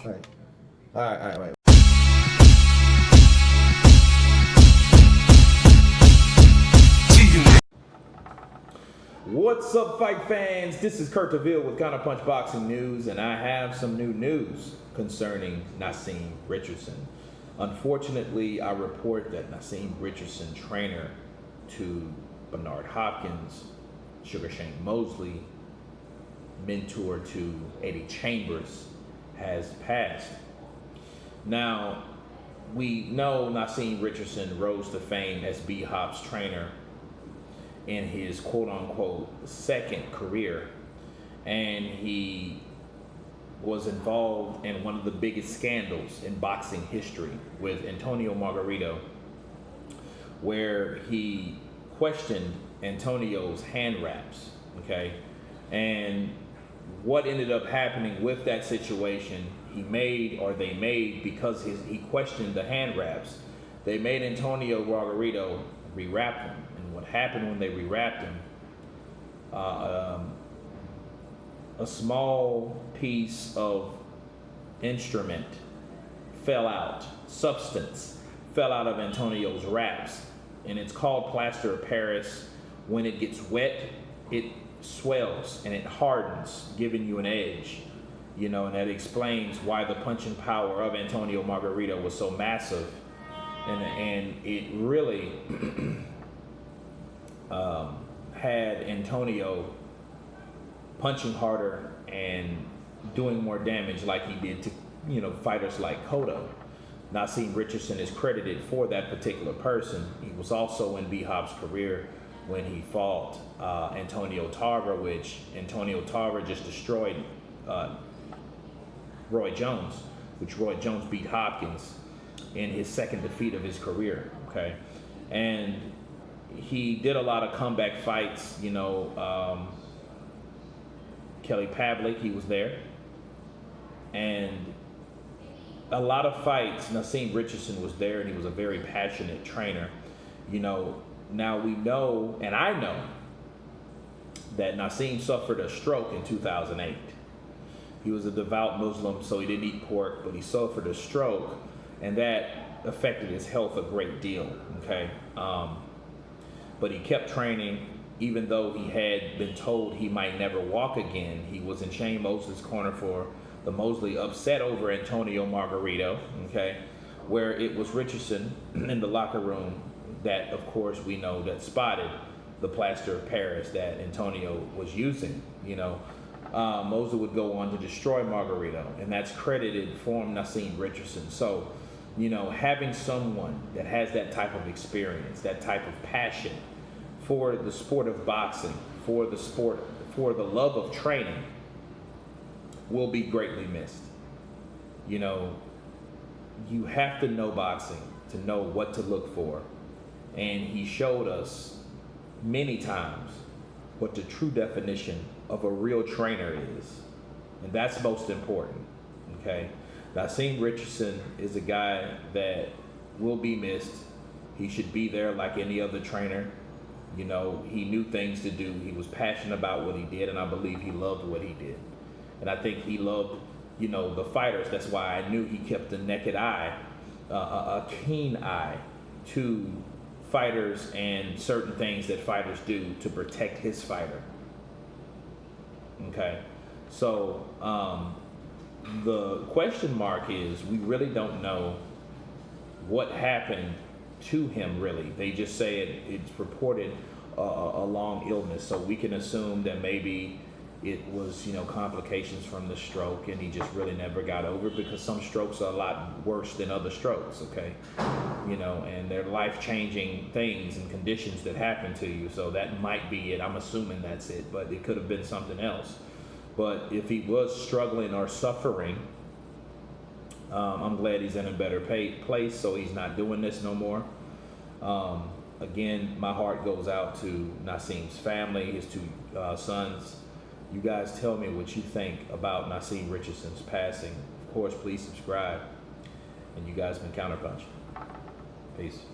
Right. All right. What's up, fight fans? This is Kurt DeVille with Counterpunch Boxing News, and I have some new news concerning Naseem Richardson. Unfortunately, I report that Naseem Richardson, trainer to Bernard Hopkins, Sugar Shane Mosley, mentor to Eddie Chambers, has passed. Now, we know Naseem Richardson rose to fame as B-Hop's trainer in his quote-unquote second career, and he was involved in one of the biggest scandals in boxing history with Antonio Margarito, where he questioned Antonio's hand wraps, okay? And what ended up happening with that situation, they made because he questioned the hand wraps, they made Antonio Margarito rewrap him. And what happened when they rewrapped him, a small piece of instrument substance fell out of Antonio's wraps, and it's called plaster of Paris. When it gets wet, it swells and it hardens, giving you an edge, and that explains why the punching power of Antonio Margarito was so massive, and it really had Antonio punching harder and doing more damage like he did to fighters like Cotto. Naseem Richardson is credited for that particular person. He was also in B-Hop's career when he fought Antonio Tarver, which Antonio Tarver just destroyed Roy Jones, which Roy Jones beat Hopkins in his second defeat of his career, okay? And he did a lot of comeback fights, Kelly Pavlik, he was there. And a lot of fights, Naseem Richardson was there, and he was a very passionate trainer. Now we know, and I know, that Naseem suffered a stroke in 2008. He was a devout Muslim, so he didn't eat pork, but he suffered a stroke, and that affected his health a great deal, okay? But he kept training, even though he had been told he might never walk again. He was in Shane Mosley's corner for the Mosley upset over Antonio Margarito, okay? Where it was Richardson in the locker room that, of course, we know that spotted the plaster of Paris that Antonio was using, Mosley would go on to destroy Margarito, and that's credited for Naseem Richardson. So, having someone that has that type of experience, that type of passion for the sport of boxing, for the love of training, will be greatly missed. You have to know boxing to know what to look for. And he showed us many times what the true definition of a real trainer is. And that's most important, okay? Naseem Richardson is a guy that will be missed. He should be there like any other trainer. He knew things to do. He was passionate about what he did, and I believe he loved what he did. And I think he loved, the fighters. That's why I knew he kept a naked eye, a keen eye to fighters and certain things that fighters do to protect his fighter. Okay, so the question mark is, we really don't know what happened to him, really. They just say it's reported a long illness, so we can assume that maybe it was complications from the stroke, and he just really never got over it, because some strokes are a lot worse than other strokes, okay? And they're life-changing things and conditions that happen to you, so that might be it. I'm assuming that's it, but it could have been something else. But if he was struggling or suffering, I'm glad he's in a better place, so he's not doing this no more. Again, my heart goes out to Naseem's family, his two sons. You guys tell me what you think about Naseem Richardson's passing. Of course, please subscribe. And you guys been Counterpunch. Peace.